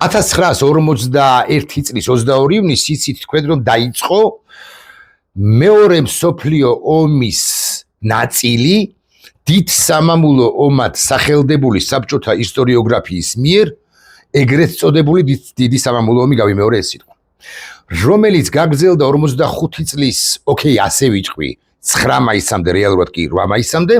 1941 წლის 22 ივნისს იცით თქვენ რომ დაიწყო მეორე მსოფლიო ომის ნაწილი დიდ სამამულო ომად სახელდებული საბჭოთა ისტორიოგრაფიის მიერ ეგრეთ წოდებული დიდი სამამულო ომი გავიმეორე ეს სიტყვა რომელიც გაგრძელდა 45 წლის ოკეი ასე ვიტყვი 9 მაისამდე რეალურად კი 8 მაისამდე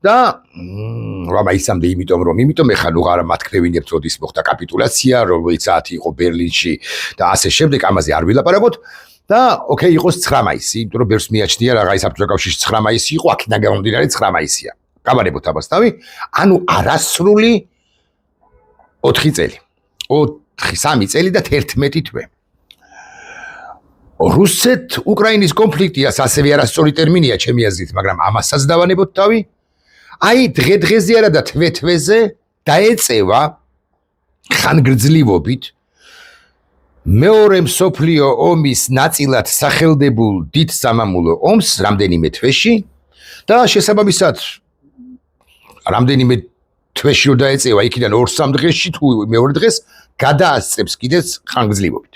და 8 მაისამდე იმიტომ ეხლა ნუ არა მათქნევინებთ როდის მოხდა კაპიტულაცია რომელიც საათი იყო ბერლინში და ასე შემდეგ ამაზე არ ვილაპარაკოთ და ოკეი იყოს 9 მაისი იმიტომ რომ ბერს მიაჩნია რაღაცა საბჭოთა კავშირში 9 მაისი იყო აქედან გამომდინარე 9 მაისია გავარებოთ ამასთავი ანუ არასრული 4 წელი 3 წელი და 11 თვე რუსეთ-უკრაინის კონფლიქტიას ასევე არასწორი ტერმინია ჩემი აზრით მაგრამ ამასაც დავანებოთ თავი აი დღე-დღეზე არა და თვე-თვეზე დაეწევა ხანგრძლივობით მეორე მსოფლიო ომის ნაწილად სახელდებულ დიდ სამამულო ომს რამდენიმე თვეში და შესაბამისად რამდენიმე თვეში რომ დაეწევა იქიდან 2-3 დღეში თუ მეორე დღეს გადაასწრებს კიდეც ხანგრძლივობით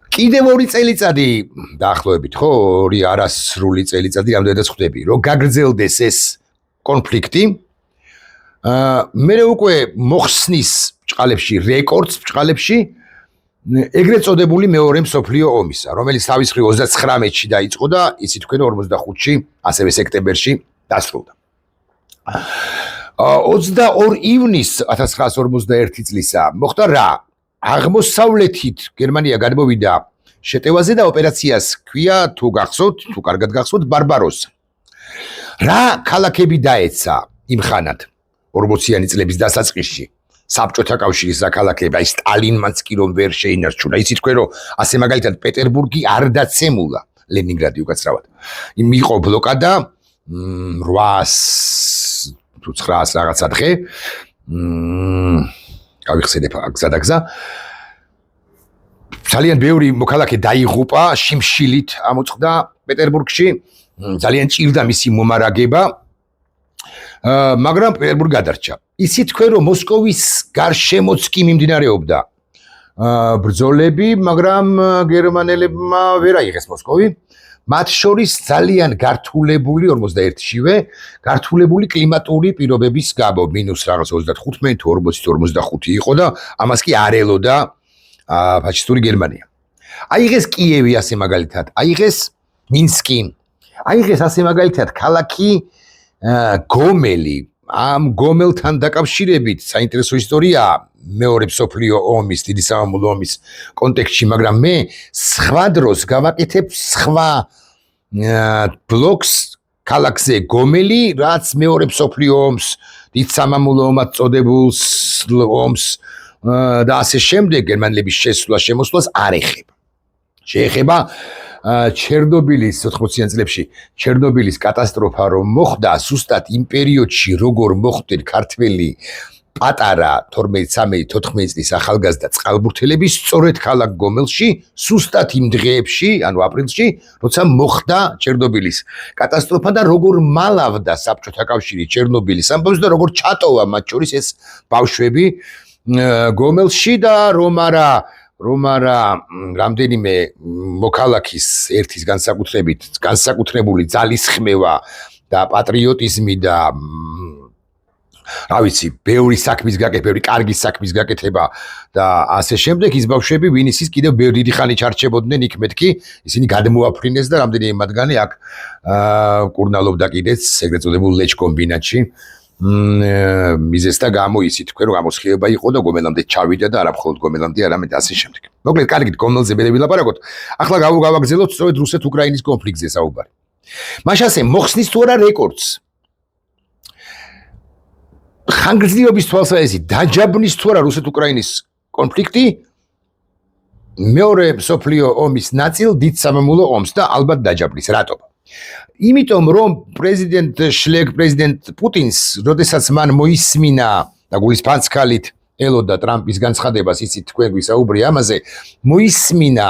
კიდევ 2 წელიწადი დაახლოებით ხო 2 არასრული წელიწადი რამდენადაც ხვდები რომ გაგრძელდეს ეს კონფლიქტი მე უკვე მოხსნის ბჭყალებში რეკორდს ბჭყალებში ეგრეთ წოდებული მეორე მსოფლიო ომისა რომელიც თავის მხრივ 39-ში დაიწყო და იცით თქვენ 45-ში ასევე სექტემბერში დასრულდა 22 ივნისს 1941 წლისა მოხდა რა აღმოსავლეთით გერმანია გადმოვიდა შეტევაზე და ოპერაციას ქვია თუ გახსოვთ თუ კარგად გახსოვთ ბარბაროსა რა ქალაქები დაეცა იმ ხანად 40-იანი წლების დასაწყისში საბჭოთა კავშირის საქალაქები აი სტალინმანც კი რომ ვერ შეინარჩუნა იცით თქვენ რომ ასე მაგალითად პეტერბურგი არ დაცემულა ლენინგრადი უკაცრავად იყო ბლოკადა 800 თუ 900 რაღაცა დღე გავიხსენებ გზადაგზა ძალიან ბევრი მოქალაქე დაიღუპა შიმშილით ამოწყდა პეტერბურგში ძალიან ჭირდა მისი მომარაგება მაგრამ პეტერბურგი გადარჩა იცით თქვენ რომ მოსკოვის გარშემოც კი მიმდინარეობდა ბრძოლები მაგრამ გერმანელებმა ვერ აიღეს მოსკოვი მათ შორის ძალიან გართულებული 41-შივე გართულებული კლიმატური პირობების გამო მინუს რაღაც 35 თუ 40 თუ 45 იყო და ამას კი არ ელოდა ფაშისტური გერმანია აიღეს კიევი ასე მაგალითად აიღეს მინსკი აიღეს ასე მაგალითად ქალაქი გომელი ამ გომელთან დაკავშირებით საინტერესო ისტორიაა მეორე მსოფლიო ომის დიდი სამამულო ომის კონტექსტში მაგრამ მე სხვა დროს გავაკეთებ სხვა ბლოკს ქალაქზე გომელი რაც მეორე მსოფლიო ომს დიდ სამამულო ომად წოდებულს ომს და ასე შემდეგ გერმანელების შემოსვლას არ ეხება შეეხება ჩერნობილის 80-იან წლებში ჩერნობილის კატასტროფა რომ მოხდა ზუსტად იმ პერიოდში როგორ მოხდნენ ქართველი პატარა 12-13-14 წლის ახალგაზრდა წყალბურთელები სწორედ ქალაქ გომელში ზუსტად იმ დღეებში ანუ აპრილში როცა მოხდა ჩერნობილის კატასტროფა და როგორ მალავდა საბჭოთა კავშირი ჩერნობილის ამბავს და როგორ ჩატოვა მათ შორის ეს ბავშვები გომელში და რომ არა რამდენიმე მოქალაქის ერთის განსაკუთრებული ძალისხმევა და პატრიოტიზმი და რა ვიცი, ბევრი საქმის გაკეთება, ბევრი კარგი საქმის გაკეთება და ასე შემდეგ ის ბავშვები ვინ ისის კიდევ ბევრი დიდი ხანი ჩარჩებოდნენ იქ მეთქი, ისინი გადმოაფრინეს და რამდენიმე მათგანი აქ კურნალობდა კიდეც ეგრეთ წოდებულ ლეჩ კომბინატში. მიზესთა გამო ისი თქვენ რომ გამოსხივება იყო და გომელამდე ჩავიდა და არა მხოლოდ გომელამდე, არამედ ასე შემდეგ. მოკლედ, კარგით, გომელზე მე ვილაპარაკოთ. ახლა გავაგზავნოთ სწორედ რუსეთ-უკრაინის კონფლიქტზე საუბარი. მაშასე მოხსნის თუ არა რეკორდს. ხანგრძლივობის თვალსაზრისით დაჯაბნის თუ არა რუსეთ-უკრაინის კონფლიქტი მეორე მსოფლიო ომის ნაწილ დიდ სამამულო ომს და ალბათ დაჯაბნის. რატომ? იმიტომ რომ პრეზიდენტ პუტინს, როდესაც მან მოისმინა და გულის ფანცქალით ელოდა ტრამპის განცხადებას, იცით თქვენ გვისაუბრე ამაზე, მოისმინა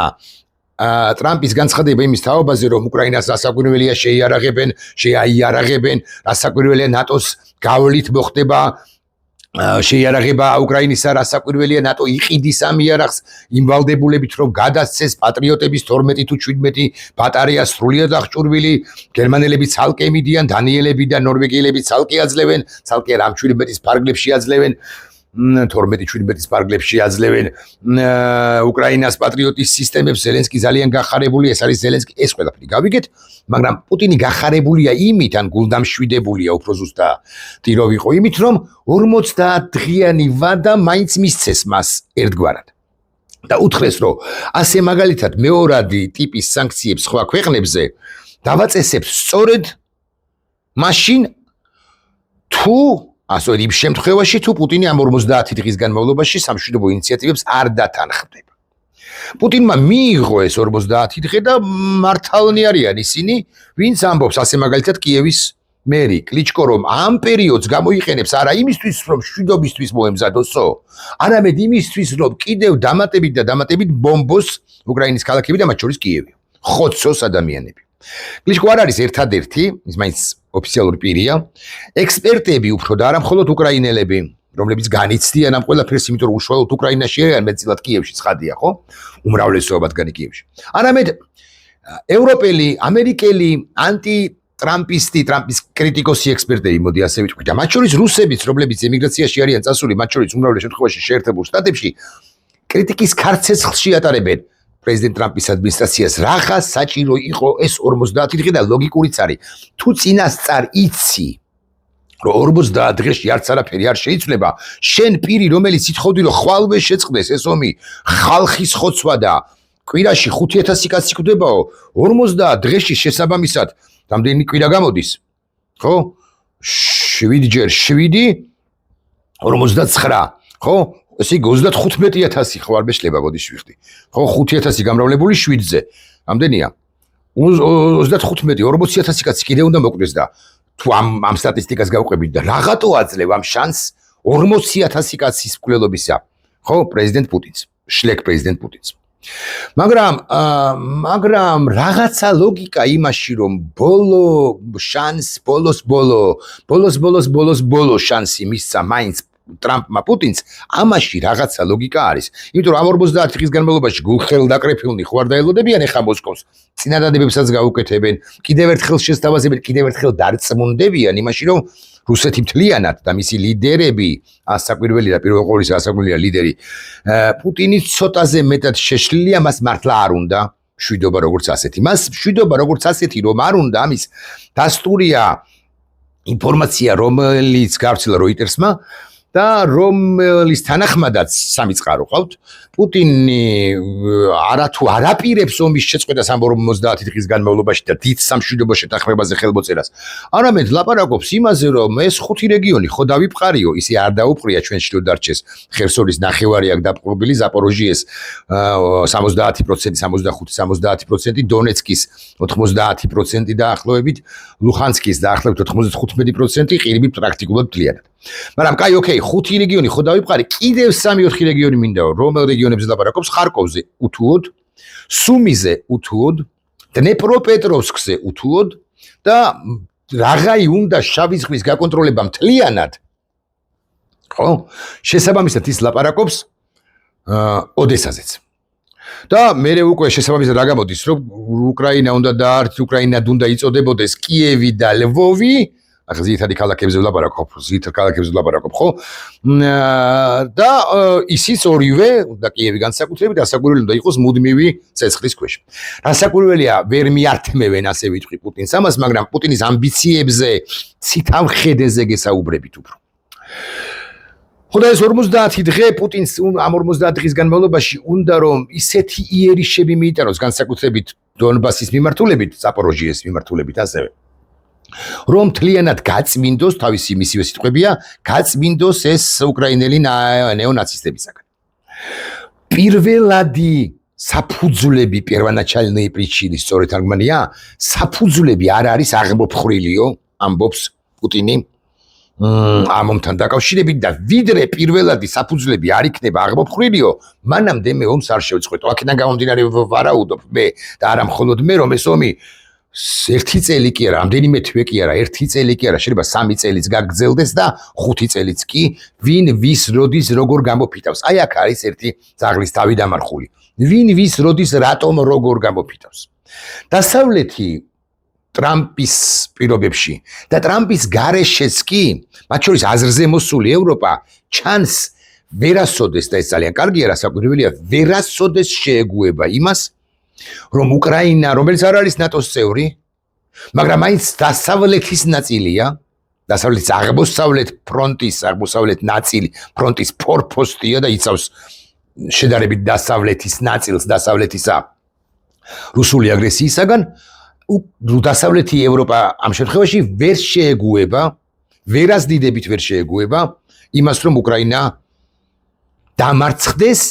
ტრამპის განცხადება იმის თაობაზე, რომ უკრაინას რასაკვირველია შეიარაღებენ, რასაკვირველია ნატოს გავლით მოხდება შეიარაღება უკრაინისა რასაკვირველია ნატო იყიდის ამ იარაღს იმ ვალდებულებით რომ გადასცეს პატრიოტების 12 თუ 17 ბატარეა სრულიად აღჭურვილი გერმანელები ცალკე მიდიან დანიელები და ნორვეგიელები ცალკე აძლევენ ცალკე რამ 17-ის ფარგლებში აძლევენ 12-17-ის ფარგლებში აძლევენ უკრაინას პატრიოტის სისტემებს ზელენსკი ძალიან გახარებული ეს არის ზელენსკი ეს ყველაფერი გავიგეთ მაგრამ პუტინი გახარებულია იმით ან გულდამშვიდებულია უფრო ზუსტად რო ვიყო იმით რომ 50 დღიანი ვადა მაინც მისცეს მას ერთგვარად და უთხრეს რომ ასე მაგალითად მეორადი ტიპის სანქციებს სხვა ქვეყნებზე დავაწესებთ სწორედ მაშინ თუ ასე იმ შემთხვევაში თუ პუტინი ამ 50 დღის განმავლობაში სამშვიდობო ინიციატივებს არ დათანხმდება. პუტინმა მიიღო ეს 50 დღე და მართალნი არიან ისინი, ვინც ამბობს ასე მაგალითად კიევის მერი კლიჩკო რომ ამ პერიოდს გამოიყენებს არა იმისთვის რომ მშვიდობისთვის მოემზადოსო, არამედ იმისთვის რომ კიდევ დამატებით ბომბოს უკრაინის ქალაქები და მათ შორის კიევი. ხოცოს ადამიანები. კლიჩკო არ არის ერთადერთი, ის მაინც ოფიციალური პირია, ექსპერტები უფრო და არა მხოლოდ უკრაინელები, რომლებიც განიცდიან ამ ყველაფერს, იმიტომ რომ უშუალოდ უკრაინაში არიან, მეტწილად კიევში ცხადია, ხო? უმრავლესობათგანი კიევში. არამედ ევროპელი, ამერიკელი, ტრამპის კრიტიკოსი ექსპერტები, მოდი ასე ვიტყვი, და მათ შორის რუსებიც, რომლებიც ემიგრაციაში არიან წასული, მათ შორის უმრავლეს შემთხვევაში შეერთებულ შტატებში, კრიტიკის ქარცეცხლში ატარებენ პრეზიდენტ ტრამპის ადმინისტრაციას რაღა საჭირო იყო ეს 50 დღე და ლოგიკურიც არის. თუ წინასწარ იცი რომ 50 დღეში არც არაფერი არ შეიცვლება, შენ პირი რომელიც ითხოვდი რომ ხვალვე შეწყდეს ეს ომი, ხალხის ხოცვა და კვირაში 5000 კაცი კვდებაო, 50 დღეში შესაბამისად რამდენი კვირა გამოდის? ხო? 7 ჯერ 7 59, ხო? ესე იგი 35000 ხო არ მეშლება მოდი შევიხდი. ხო 5000 გამრავლებული 7-ზე. ამდენია. 35 40000 კაცი კიდე უნდა მოკვდეს და თუ ამ სტატისტიკას გავყვებით და რაღაცო აძლევ ამ შანსს 40000 კაცის მკვლელობისა. ხო პრეზიდენტ პუტინს, შლეკ პრეზიდენტ პუტინს. მაგრამ რაღაცა ლოგიკა იმაში რომ ბოლოს შანსი მისცა მაინც ტრამპმა პუტინს ამაში რაღაცა ლოგიკა არის. იმიტომ რომ ამ 50 დღის განმავლობაში გულხელდაკრეფილნი ხო არ დაელოდებიან ეხა მოსკოვს. წინადადებებსაც გაუკეთებენ, კიდევ ერთხელ შესთავაზებენ, კიდევ ერთხელ დარწმუნდებიან იმაში რომ რუსეთი მთლიანად და მისი ლიდერები, ასაკვირველი და პირველ ყოვლისა ასაკვირველია ლიდერი პუტინი ცოტაზე მეტად შეშლილია, მას მართლა არ უნდა მშვიდობა როგორც ასეთი. მას მშვიდობა როგორც ასეთი რომ არ უნდა ამის დასტურია ინფორმაცია რომელიც გავრცელა როიტერსმა და რომლის თანახმადაც სამიწყარო ყავთ პუტინი არათუ არაპირებს ომის შეწყვეტას ამ 50 დღის განმავლობაში და დიდ სამშვიდობო შეთანხმებაზე ხელმოწერას არამედ ლაპარაკობს იმაზე რომ ეს 5 რეგიონი ხო დავიფყარიო ისე არ დაუპყრია ჩვენ შილო დარჩეს ხერსონის ნახევარი აქ დაპყრობილი ზაპოროჟიეს 70% 70% დონეცკის 90% დაახლოებით ლუხანსკის დაახლოებით 95% ყირიმით პრაქტიკულად მთლიანად მაგრამ კაი ოკეი 5 რეგიონი ხო დავიფყარი კიდევ 3-4 რეგიონი მინდაო რომელ რეგიონებზე ლაპარაკობს ხარკოვზე უთუოდ სუმიზე უთუოდ დნეპროპეტროვსკზე უთუოდ და რაღაცა უნდა შავი ზღვის გაკონტროლება მთლიანად ხო შესაბამისად ის ლაპარაკობს ოდესაზეც და მე უკვე შესაბამისად რა გამოდის რომ უკრაინა უნდა დაარჩეს უკრაინად უნდა იწოდებოდეს კიევი და ლვოვი ახლა ზითადი ქალაქებზე ვლაპარაკობ, ხო? და ისიც ორივე და კიევი განსაკუთრებით ასაკვირველი უნდა იყოს მუდმივი ცეცხლის ქვეშ. რასაკვირველია, ვერ მიართმევენ ასე ვიტყვი პუტინს ამას, მაგრამ პუტინის ამბიციებზე ცითამხედეზე გესაუბრებით უფრო. ხოდა ეს 50 დღე პუტინს ამ 50 დღის განმავლობაში უნდა რომ ისეთი იერიშები მიიტანოს განსაკუთრებით დონბასის მიმართულებით, ზაპოროჟიეს მიმართულებით ასევე. რომ მთლიანად გაწმინდოს თავისი მისივე სიტყვებია გაწმინდოს ეს უკრაინელი ნეონაცისტებისაგან. პირველადი საფუძვლები პირველაჩალნეი პრიჩინი სწორედ თარგმანია საფუძვლები არ არის აღმოფხრილიო ამბობს პუტინი ამომთან დაკავშირებით და ვიდრე პირველადი საფუძვლები არ იქნება აღმოფხრილიო მანამდე მე ომს არ შევწყვეტო აქედან გამომდინარე ვარაუდობ მე და არა მხოლოდ მე რომ ეს ომი ერთი წელი კი არა, რამდენიმე თვე კი არა, ერთი წელი კი არა, შეიძლება 3 წელიც გაგრძელდეს და 5 წელიც კი, ვინ ვის როდის როგორ გამოფიტავს. აი აქ არის ერთი ძაღლის თავი დამარხული. ვინ ვის როდის რატომ როგორ გამოფიტავს. დასავლეთი ტრამპის პირობებში და ტრამპის გარეშეც კი, მათ შორის აზრზე მოსული ევროპა ჩანს ვერასოდეს და ეს ძალიან კარგია, რასაკვირველია, ვერასოდეს შეეგუება იმას, რომ უკრაინა, რომელიც არ არის ნატოს წევრი, მაგრამ მაინც დასავლეთის ნაწილია, დასავლეთის აღმოსავლეთ ფრონტის, აღმოსავლეთ ნაწილი, ფრონტის ფორპოსტია და იცავს შედარებით დასავლეთის ნაწილს, დასავლეთისა რუსული აგრესიისაგან, დასავლეთი ევროპა ამ შემთხვევაში ვერ შეეგუება, ვერასდიდებით ვერ შეეგუება იმას, რომ უკრაინა დამარცხდეს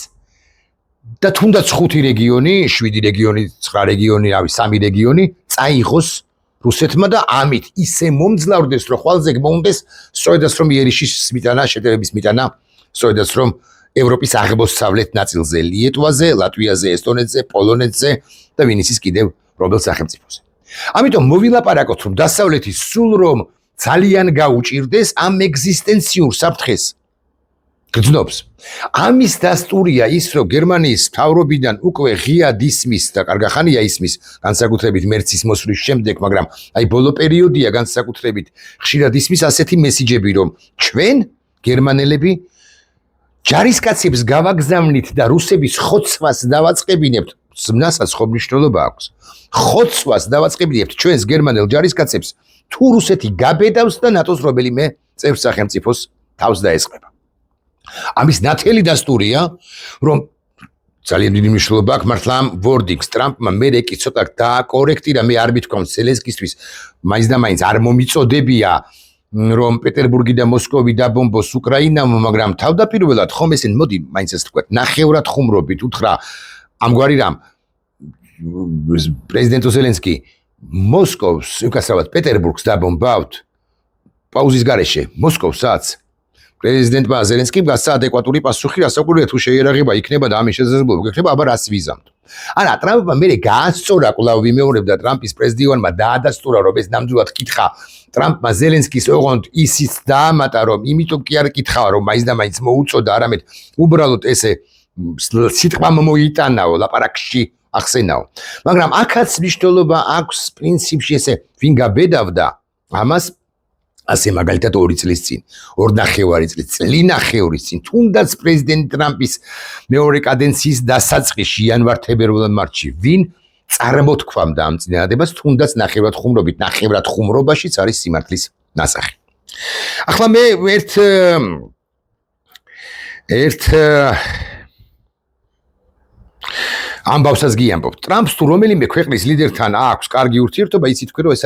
და თუნდაც 5 რეგიონი, 7 რეგიონი, 9 რეგიონი, 3 რეგიონი წაიღოს რუსეთმა და ამით ისე მომძლავრდეს, რომ ხვალზე გმონდეს, სწორედაც რომ იერიშის მიტანა, შეტევების მიტანა, სწორედაც რომ ევროპის აღმოსავლეთ ნაწილზე, ლიეტვაზე, ლატვიაზე, ესტონეთზე, პოლონეთზე და ვინ იცის კიდევ რომელ სახელმწიფოზე. ამიტომ მოვილაპარაკოთ, რომ დასავლეთი სულ რომ ძალიან გაუჭირდეს ამ ეგზისტენციურ საფრთხეს. გრძნობს. ამის დასტურია ის, რომ გერმანიის მთავრობიდან უკვე ღიად ისმის და კარგახანია ისმის, განსაკუთრებით მერცის მოსვლის შემდეგ, მაგრამ აი ბოლო პერიოდია განსაკუთრებით ხშირად ისმის ასეთი მესიჯები, რომ ჩვენ გერმანელები ჯარისკაცებს გავაგზავნით და რუსების ხოცვას დავაწყებინებთ, ზმნასაც ხო მნიშვნელობა აქვს. ხოცვას დავაწყებინებთ ჩვენს გერმანელ ჯარისკაცებს, თუ რუსეთი გაბედავს და ნატოს რომელიმე წევრ სახელმწიფოს თავს დაესწრება. ამის ნათელი დასტურია, რომ ძალიან დიდი მნიშვნელობა აქვს მართლა ამ ვორდინგს ტრამპმა მერე კი ცოტა დააკორექტირა, მე არ მithქვამს ზელენსკისთვის, მაინც და მაინც არ მომიწოდებია, რომ პეტერბურგი და მოსკოვი დაბომბოს უკრაინამ, მაგრამ თავდაპირველად ხომ ესენ მოდი მაინც ეს თქვა, ნახევრად ხუმრობით უთხრა ამგვარი რამ პრეზიდენტ ზელენსკი მოსკოვს, უკაცრავად პეტერბურგს დაბომბავთ პაუზის გარეშე, მოსკოვსაც პრეზიდენტმა ზელენსკიმ გასცა ადეკვატური პასუხი, რასაკვირველია თუ შეიარაღება იქნება და ამის შესაძლებლობა გექნება, აბა რას ვიზამთ. არა, ტრამპმა მერე გაასწორა, კვლავ ვიმეორებდა ტრამპის პრეზიდენტმა დაადასტურა, რომ ეს ნამდვილად კითხა ტრამპმა ზელენსკის ოღონდ ისიც დაამატა, რომ იმიტომ კი არ კითხავა, რომ მაინც და მაინც მოუწოდა, არამედ უბრალოდ ესე სიტყვა მოიტანაო, ლაპარაკში ახსენაო. მაგრამ აქაც მნიშვნელობა აქვს პრინციპში ესე, ვინ გაბედავდა ამას ასე მაგალითად 2 წლის წინ, 2.5 წლის წლინახევრის წინ, თუნდაც პრეზიდენტ ტრამპის მეორე კადენციის დასაწყისში იანვარ-თებერვალ-მარტში, ვინ წარმოთქვამდა ამ წინადადებას, თუნდაც ნახევრად ხუმრობით, ნახევრად ხუმრობაშიც არის სიმართლის ნასახი. ახლა მე ერთ ამბავსაც გიამბობ. ტრამპს თუ რომელიმე ქვეყნის ლიდერთან აქვს კარგი ურთიერთობა, იცით თქვენ, რომ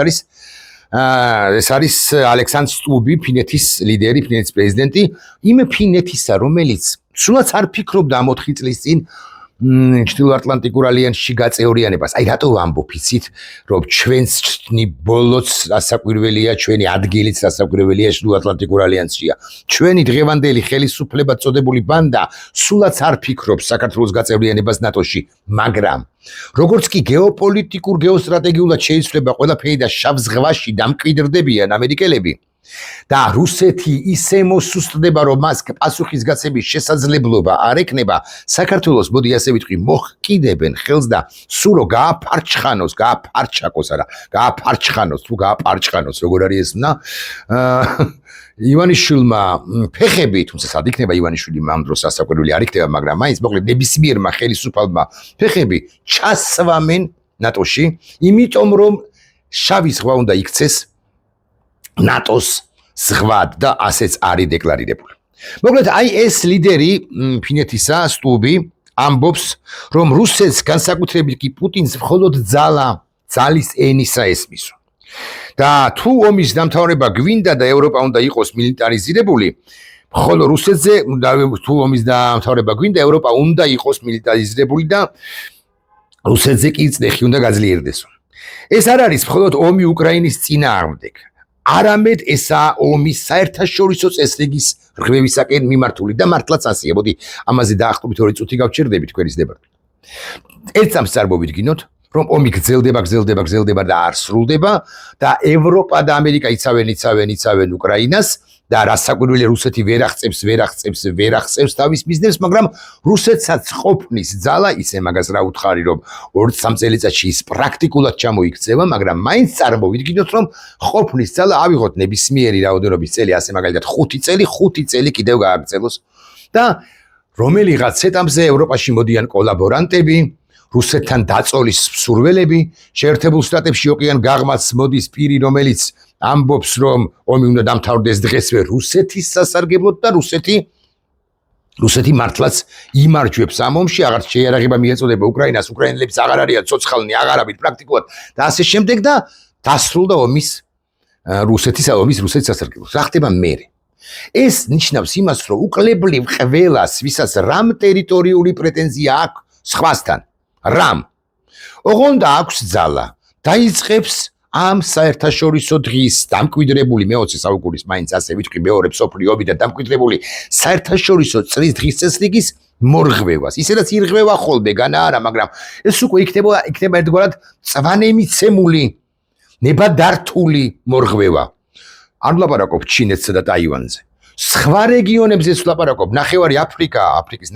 ეს არის ალექსანდრ სტუბი, ფინეთის ლიდერი, ფინეთის პრეზიდენტი, იმ ფინეთისა, რომელიც სულაც არ ფიქრობდა ამ 4 წლის წინ ჩრდილოატლანტიკურ ალიანსში გაწევრიანებას. აი რატო ვამბობ იცით, რომ ჩვენს ბოლოც რასაკვირველია, ჩვენი ადგილიც რასაკვირველია ჩრდილოატლანტიკურ ალიანსშია. ჩვენი დღევანდელი ხელისუფლება წოდებული ბანდა სულაც არ ფიქრობს საქართველოს გაწევრიანებას ნატოში, მაგრამ როგორც კი გეოპოლიტიკურ, გეოსტრატეგიულად შეიცვლება ყველაფერი და შავ ზღვაში დამკვიდრდებიან ამერიკელები და რუსეთი ისე მოსუსტდება, რომ მას პასუხის გაცემის შესაძლებლობა არ ექნება, საქართველოს მოდი ასე ვიტყვი, მოჰკიდებენ ხელს და სულ რო გააფარჩხანოს, გააფარჩაკოს, არა, გააფარჩხანოს, თუ გააფარჩხანოს, როგორ არის ეს ნა ივანიშვილმა ფეხები, თუმცა სად იქნება ივანიშვილი ამ დროს ასაკვირველი არ იქნება, მაგრამ მაინც მოკლედ ნებისმიერმა ხელისუფალმა ფეხები ჩასვამენ ნატოში, იმიტომ რომ შავი ზღვა უნდა იქცეს ნატოს ზღვად და ასეც არის დეკლარირებული. მოკლედ აი ეს ლიდერი ფინეთისა სტუბი ამბობს, რომ რუსეთს განსაკუთრებით კი პუტინს მხოლოდ ძალის ენისა ესმისო. და თუ ომის დამთავრება გვინდა და ევროპა უნდა იყოს მილიტარიზირებული, ხოლო რუსეთზე თუ ომის დამთავრება გვინდა, ევროპა უნდა იყოს მილიტარიზირებული და რუსეთზე კი წნეხი უნდა გაძლიერდესო. ეს არ არის მხოლოდ ომი უკრაინის წინააღმდეგ. არამედ ესაა ომის საერთაშორისო წესრიგის რღვევისაკენ მიმართული და მართლაც ასეა. მოდი ამაზე დაახლოებით 2 წუთი გავჩერდებით თქვენის დებატში. ერთ წამს წარმოვიდგინოთ, რომ ომი გრძელდება და არ სრულდება და ევროპა და ამერიკა იცავენ უკრაინას და რასაკვირველია რუსეთი ვერ აღწევს თავის მიზნებს, მაგრამ რუსეთსაც ყოფნის ძალა ისე მაგას რა უთხარი რომ 2-3 წელიწადში ის პრაქტიკულად ჩამოიქცევა, მაგრამ მაინც წარმოვიდგინოთ რომ ყოფნის ძალა ავიღოთ ნებისმიერი რაოდენობის წელი, ასე მაგალითად 5 წელი კიდევ გააგრძელოს და რომელიღაც ეტაპზე ევროპაში მოდიან კოლაბორანტები, რუსეთთან დაწოლის მსურველები, შეერთებულ შტატებში ოყიან გაღმაც მოდის პირი, რომელიც ამბობს, რომ ომი უნდა დამთავრდეს დღესვე რუსეთის სასარგებლოდ და რუსეთი მართლაც იმარჯვებს ამ ომში, აღარ შეიარაღება მიეწოდება უკრაინას, უკრაინელებიც აღარ არიან ცოცხალნი, აღარ არიან პრაქტიკულად და ასე შემდეგ და დასრულდა ომის რუსეთის სასარგებლოდ. რა ხდება მერე? ეს ნიშნავს იმას, რომ უკლებლივ ყველას, ვისაც რამ ტერიტორიული პრეტენზია აქვს სხვასთან, რამ ოღონდ აქვს ძალა, დაიწყებს ამ საერთაშორისო დღის დამკვიდრებული მე-20 საუკუნის მაინც ასე ვიტყვი მეორე მსოფლიო ომი და დამკვიდრებული საერთაშორისო წრის დღის წესრიგის მორღვევას. ისედაც ირღვევა ხოლმე განა არა, მაგრამ ეს უკვე იქნება ერთგვარად წვანემიცემული, ნებადართული მორღვევა. არ ვლაპარაკობ ჩინეთსა და ტაივანზე. სხვა რეგიონებზე ვლაპარაკობ, ნახევარი აფრიკის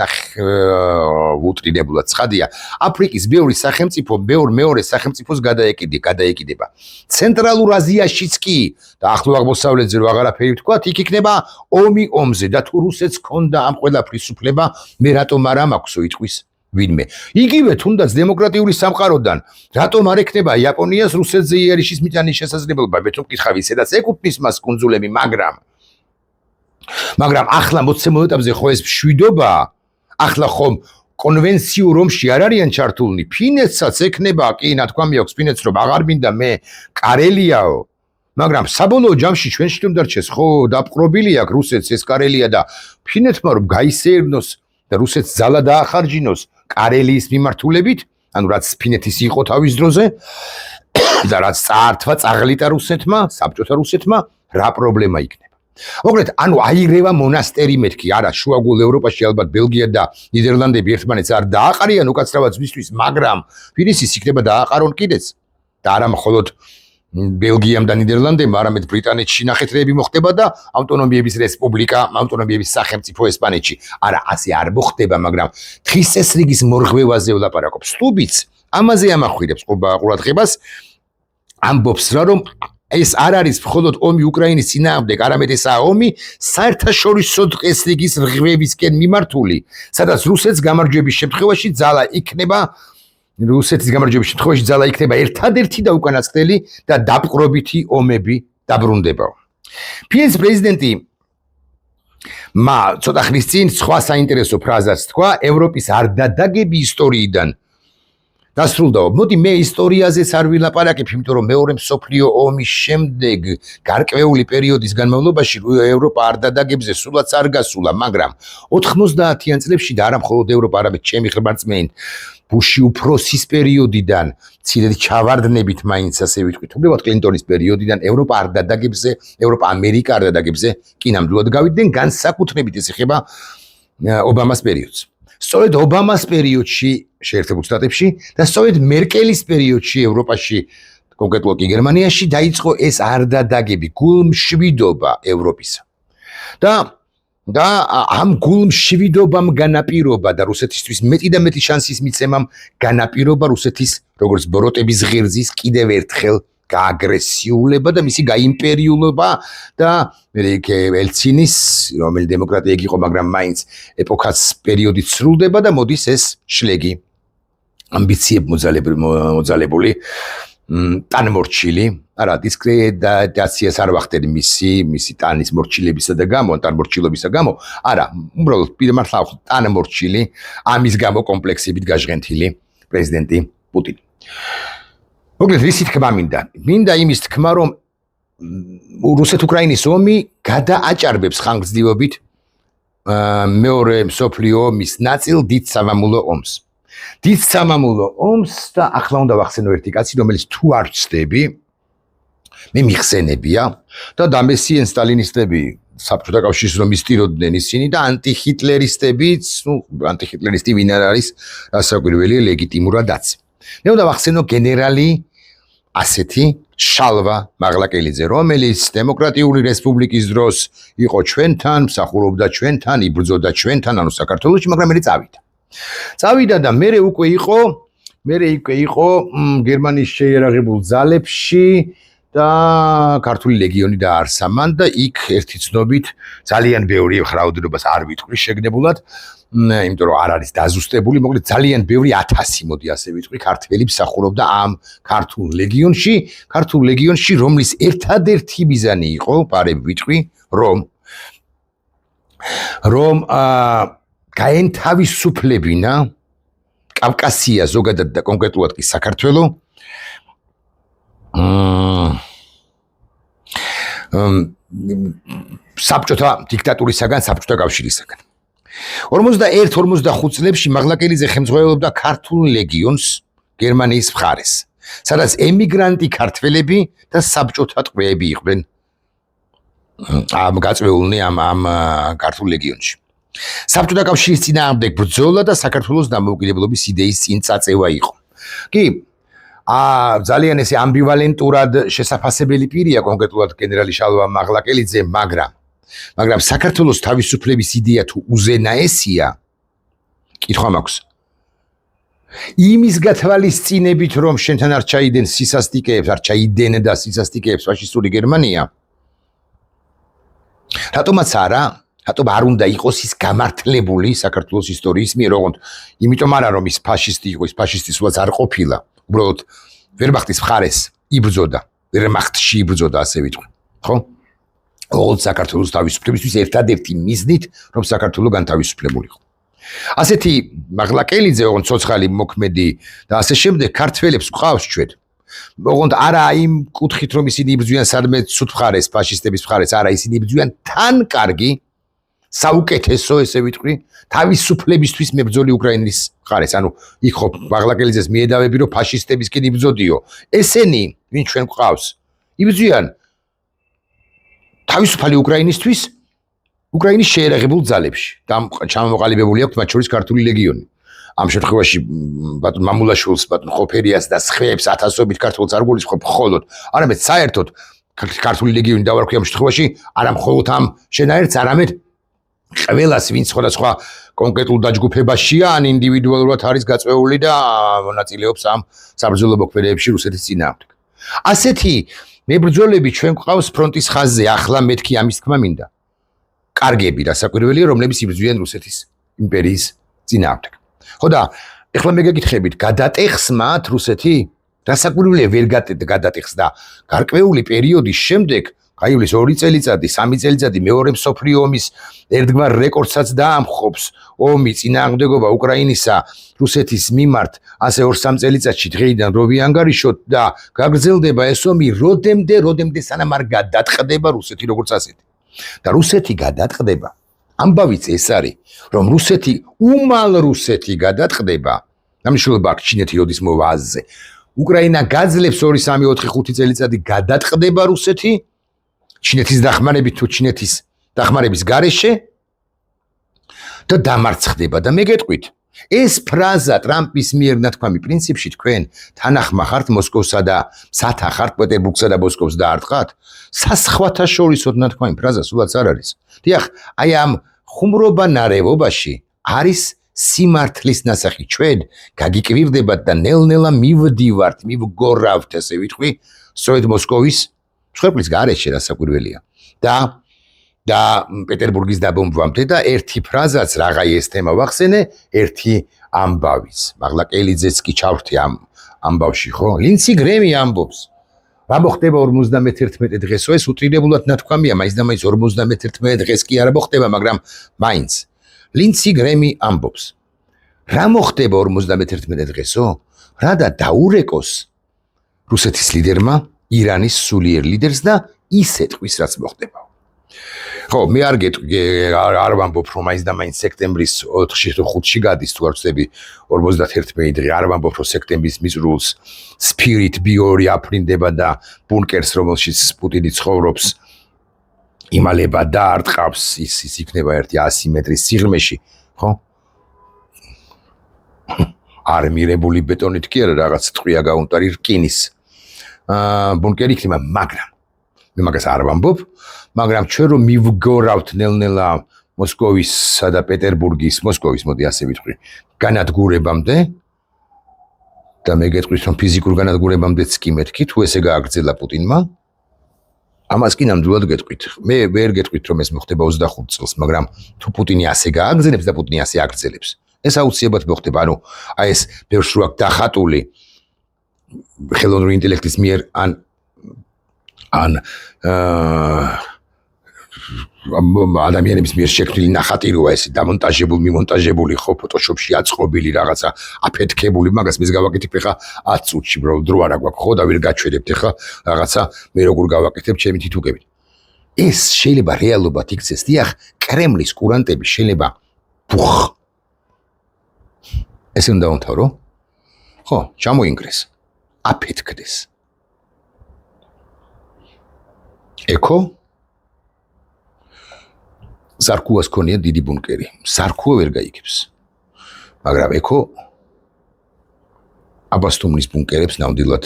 უტრირებულად ცხადია, აფრიკის მეორე სახელმწიფოს გადაეკიდება. ცენტრალურ აზიაშიც კი და ახლო აღმოსავლეთზე რო აღარაფერი ვთქვა, იქ იქნება ომი ომზე და თუ რუსეთს ქონდა ამ ყველაფრის უფლება, მე რატომ არ მაქვსო იტყვის ვინმე. იგივე თუნდაც დემოკრატიული სამყაროდან, რატომ არ ექნება იაპონიას რუსეთზე იერიშის მიტანის შესაძლებლობა, მე თუ მკითხავ, ისედაც ეკუთვნის მას კუნძულები, მაგრამ ახლა მოცემულ ეტაპზე ხო ეს მშვიდობაა, ახლა ხომ კონვენციურ ომში არ არიან ჩართულნი, ფინეთსაც ექნება, კი ნათქვა მიაქვს ფინეთს, რომ აღარ მინდა მე კარელიაო, მაგრამ საბოლოო ჯამში ჩვენში რომ დარჩეს, ხო დაპყრობილი აქვს რუსეთს ეს კარელია და ფინეთმა რომ გაისეირნოს და რუსეთს ძალა დაახარჯინოს კარელიის მიმართულებით, ანუ რაც ფინეთის იყო თავის დროზე და რაც წაღლიტა რუსეთმა, საბჭოთა რუსეთმა, რა პრობლემა იქნება. მოკლედ, ანუ აირევა მონასტერი მეთქი, არა, შუაგულ ევროპაში ალბათ ბელგია და ნიდერლანდები ერთმანეთს არ დააყარიან უკაცრავად ზმისთვის, მაგრამ ფინეთის იქნება დააყარონ კიდეც და არა მხოლოდ ბელგიამ და ნიდერლანდებმა, არამედ ბრიტანეთში ნახეთრეები მოხდება და ავტონომიების რესპუბლიკა, ავტონომიების სახელმწიფო ესპანეთში. არა, ასე არ მოხდება, მაგრამ დღის წესრიგის მორღვევაზე ვლაპარაკობ. სტუბიც ამაზე ამახვირებს ყურადღებას, ამბობს რა რომ ეს არ არის მხოლოდ ომი უკრაინის წინააღმდეგ, არამედ ესაა ომი საერთაშორისო წესრიგის რღვევისკენ მიმართული, სადაც რუსეთის გამარჯვების შემთხვევაში ძალა იქნება ერთადერთი და უკანასკნელი და დაპყრობითი ომები დაბრუნდება. ფინეთის პრეზიდენტი ცოტა ხნის წინ სხვა საინტერესო ფრაზას თქვა, ევროპის არდადაგები ისტორიიდან დასრულდა. მოდი მე ისტორიაზეც არ ვილაპარაკებ, იმიტომ რომ მეორე მსოფლიო ომის შემდეგ გარკვეული პერიოდის განმავლობაში ევროპა არდადაგებზე სულაც არ გასულა, მაგრამ 90-იან წლებში და არა მხოლოდ ევროპა, არამედ ჩემი ხმარწმენით ბუში უფროსის პერიოდიდან, მცირედი ჩავარდნებით მაინც ასე ვიტყვით, უბრალოდ კლინტონის პერიოდიდან ევროპა ამერიკა არდადაგებზე კი ნამდვილად გავიდნენ, განსაკუთრებით ეს ეხება ობამას პერიოდს. სწორედ ობამას პერიოდში შეერთებულ შტატებში და სწორედ მერკელის პერიოდში ევროპაში, კონკრეტულად კი გერმანიაში დაიწყო ეს არდადაგები, გულმშვიდობა ევროპისა. და ამ გულმშვიდობამ განაპირობა და რუსეთისთვის მეტი და მეტი შანსის მიცემამ განაპირობა რუსეთის როგორც ბოროტების ღერძის კიდევ ერთხელ გააგრესიულება და მისი გაიმპერიულობა და ელცინის, რომელიც დემოკრატია იყო, მაგრამ მაინც ეპოქაც პერიოდით სრულდება და მოდის ეს შლეგი ამბიციებ მოძალებული ტანმორჩილი, არა, დისკრედიტაციას არ ვახდები მისი ტანის მორჩილებისა და გამო, ტანმორჩილობისა გამო, არა, უბრალოდ მართლა ტანმორჩილი, ამის გამო კომპლექსებით გაჟღენთილი პრეზიდენტი პუტინი. მოკლედ, რისი თქმა მინდა იმის თქმა, რომ რუსეთ-უკრაინის ომი გადააჭარბებს ხანგრძლივობით მეორე მსოფლიო ომის ნაწილ დიდ სამამულო ომს. დიდ სამამულო ომს და ახლა უნდა ვახსენო ერთი კაცი, რომელიც თუ არ ვცდები, მე მიხსენებია და დამესიენ სტალინისტები საბჭოთა კავშირს რომ ისტიროდნენ ისინი და ანტიხიტლერისტებიც, ანტიხიტლერისტი ვინ არ არის, რასაკვირველია, ლეგიტიმურადაც. მე უნდა ვახსენო გენერალი ასეთი შალვა მაღლაკელიძე, რომელიც დემოკრატიული რესპუბლიკის დროს იყო ჩვენთან, მსახურობდა ჩვენთან, იბრძოდა ჩვენთან, ანუ საქართველოში, მაგრამ მე წავიდა და მე უკვე იყო გერმანიის შეიარაღებულ ძალებში და ქართული ლეგიონი დაარსა მან და იქ ერთი ცნობით ძალიან ბევრი რაოდენობას არ ვიტყვი შეგნებულად, იმიტომ რომ არ არის დაზუსტებული, მოკლედ ძალიან ბევრი 1000 მოდი ასე ვიტყვი ქართველი მსახურობდა ამ ქართულ ლეგიონში, რომლის ერთადერთი მიზანი იყო, პარები ვიტყვი, რომ გაენთავისუფლებინა კავკასია ზოგადად და კონკრეტულად კი საქართველო საბჭოთა დიქტატურისაგან, საბჭოთა კავშირისაგან. 41-45 წლებში მაღლაკელიძე ხელმძღვანელობდა ქართულ ლეგიონს გერმანიის მხარეს, სადაც ემიგრანტი ქართველები და საბჭოთა ტყვეები იყვნენ გაწვეულნი ამ ქართულ ლეგიონში. საბჭოთა კავშირის წინააღმდეგ ბრძოლა და საქართველოს დამოუკიდებლობის იდეის წინწაწევა იყო. კი, ძალიან ესე ამბივალენტურად შესაძაფასებელი პირია კონკრეტულად გენერალი შალვა მაღლაკელიძე, მაგრამ საქართველოს თავისუფლების იდეა თუ უზენაესია, კითხვა მაქვს. იმის გათვალისწინებით, რომ შენთან არ ჩაიდენ სისასტიკეებს, არ ჩაიდენდა სისასტიკეებს ფაშისტური გერმანია, რატომაც რატომ არ უნდა იყოს ის გამართლებული საქართველოს ისტორიის მიერ, ოღონდ იმიტომ არა რომ ის ფაშისტი იყო, ის ფაშისტი სულაც არ ყოფილა, უბრალოდ ვერმახტის მხარეს იბრძოდა, ვერმახტში იბრძოდა, ასე ვიტყვი, ხო? ოღონდ საქართველოს თავისუფლებისთვის ერთადერთი მიზნით, რომ საქართველო განთავისუფლებულიყო. ასეთი მაღლაკელიძე, ოღონდ ცოცხალი მოქმედი და ასე შემდეგ ქართველებს გვყავს ჩვენ. ოღონდ არა იმ კუთხით, რომ ისინი იბრძვიან სადმე ცუდ მხარეს, ფაშისტების მხარეს, არა, ისინი იბრძვიან თან კარგი, საუკეთესო, ესე ვიტყვი, თავისუფლებისთვის მებრძოლი უკრაინის მხარეს. ანუ იქ ხო მაღლაკელიძეს მიედავები, რომ ფაშისტებისკენ იბრძოდიო. ესენი, ვინ ჩვენ გვყავს, იბრძვიან თავისუფალი უკრაინისთვის, უკრაინის შეიარაღებულ ძალებში. და ჩამოყალიბებული აქვს მათ შორის ქართული ლეგიონი. ამ შემთხვევაში ბატონ მამულაშვილს, ბატონ ხოფერიას და სხვებს ათასობით ქართველს არ გულისხმობ მხოლოდ, არამედ საერთოდ ქართული ლეგიონი დავარქვი ამ შემთხვევაში, არა მხოლოდ ამ შენაერთს, არამედ ყველას, ვინც სხვადასხვა კონკრეტულ დაჯგუფებაშია, ან ინდივიდუალურად არის გაწვეული და მონაწილეობს ამ საბრძოლო მოქმედებებში რუსეთის წინააღმდეგ. ასეთი მებრძოლები ჩვენ გვყავს ფრონტის ხაზზე, ახლა მეთქი ამის თქმა მინდა. კარგები, რასაკვირველია, რომლებიც იბრძვიან რუსეთის იმპერიის წინააღმდეგ. ხო და ეხლა მე გეკითხებით, გადატეხს მათ რუსეთი? რასაკვირველია, ვერ გადატეხს და გარკვეული პერიოდის შემდეგ, გაივლის 2 წელიწადი, 3 წელიწადი მეორე მსოფლიო ომის ერთგვარ რეკორდსაც დაამხობს ომი წინააღმდეგობა უკრაინისა რუსეთის მიმართ, ასე 2-3 წელიწადში დღეიდან რო ვიანგარიშოთ და გაგრძელდება ეს ომი როდემდე სანამ არ გადაწყდება რუსეთი როგორც ასეთი. და რუსეთი გადაწყდება. ამბავიც ეს არის, რომ რუსეთი გადაწყდება. ამიშვილება აქ ჩინეთი როდის მოვა აზზე. უკრაინა გაძლებს 2, 3, 4, 5 წელიწადი გადაწყდება რუსეთი ჩინეთის დახმარებით თუ ჩინეთის დახმარების გარეშე და დამარცხდება და მე გეტყვით, ეს ფრაზა ტრამპის მიერ ნათქვამი პრინციპში თქვენ თანახმა ხართ მოსკოვსა და სათა ხართ პეტერბურგსა და მოსკოვს დაარტყათ? სასხვათა შორისო ნათქვამი ფრაზა სულაც არ არის. დიახ, აი ამ ხუმრობა-ნარევობაში არის სიმართლის ნასახი. ჩვენ გაგიკვირდებათ და ნელ-ნელა მივდივართ, მივგორავთ, ასე ვიტყვი, სწორედ მოსკოვის მსხვერპლის გარეშე, რასაკვირველია. და პეტერბურგის დაბომბვამდე და ერთი ფრაზაც რაღაი ეს თემა ვახსენე, ერთი ამბავიც. მაღლაკელიძეც კი ჩავრთი ამ ამბავში, ხო? ლინცი გრემი ამბობს. რა მოხდება 51 დღესო, ეს უტრირებულად ნათქვამია, მაინც და მაინც 51 დღეს კი არა მოხდება, მაგრამ მაინც. ლინცი გრემი ამბობს. რა მოხდება 51 დღესო? რა და დაურეკოს რუსეთის ლიდერმა ირანის სულიერ ლიდერს და ის ეთქვის რაც მოხდება. ხო, მე არ ვამბობ, რომ მაინც და მაინც სექტემბრის 4-ში თუ 5-ში გადის თუ არ ვწდები 51 დღე, არ ვამბობ, რომ სექტემბრის მიწრულს სპირიტ ბიორი აფრინდება და ბუნკერს, რომელშიც პუტინი ცხოვრობს, იმალება და არტყავს, ის იქნება ერთი 100 მეტრის სიღრმეში, ხო? არ მირებული ბეტონით კი არა, რაღაც ტყვია გაუნტარი რკინის ბუნკერი იქნება, მაგრამ მე მაგას არ ვამბობ, მაგრამ ჩვენ რომ მივგორავთ ნელ-ნელა მოსკოვისა და პეტერბურგის, მოსკოვის მოდი ასე ვიტყვი, განადგურებამდე და მე გეტყვით რომ ფიზიკურ განადგურებამდეც კი მეთქი, თუ ესე გააგრძელა პუტინმა, ამას კი ნამდვილად გეტყვით. მე ვერ გეტყვით რომ ეს მოხდება 25 წელს, მაგრამ თუ პუტინი ასე გააგრძელებს და პუტინი ასე აგრძელებს, ეს აუცილებლად მოხდება. ანუ აი ეს ბევრს რო აქვს დახატული ხელოვნური ინტელექტის მიერ ან ადამიანების მიერ შექმნილი ნახატი როა ეს დამონტაჟებული ხო ფოტოშოპში აწყობილი რაღაცა აფეთქებული მაგას მის გავაკეთებ ხა 10 წუთში დრო არა გვაქვს ხო და ვერ გაჩვენებთ ხა რაღაცა მე როგორ გავაკეთებ ჩემი თითუგებით ეს შეიძლება რეალობად იქცეს დიახ კრემლის კურანტები შეიძლება ესე უნდა დავთავრო ხო ჩამოინგრეს აფეთქდეს ეკო ზარქუას ქონია დიდი ბუნკერი. ზარქუა ვერ გაიგებს. მაგრამ ეკო აბასთუმნის ბუნკერებს ნამდვილად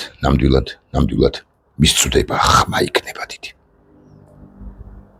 მისწვდება ხმა იქნება დიდი.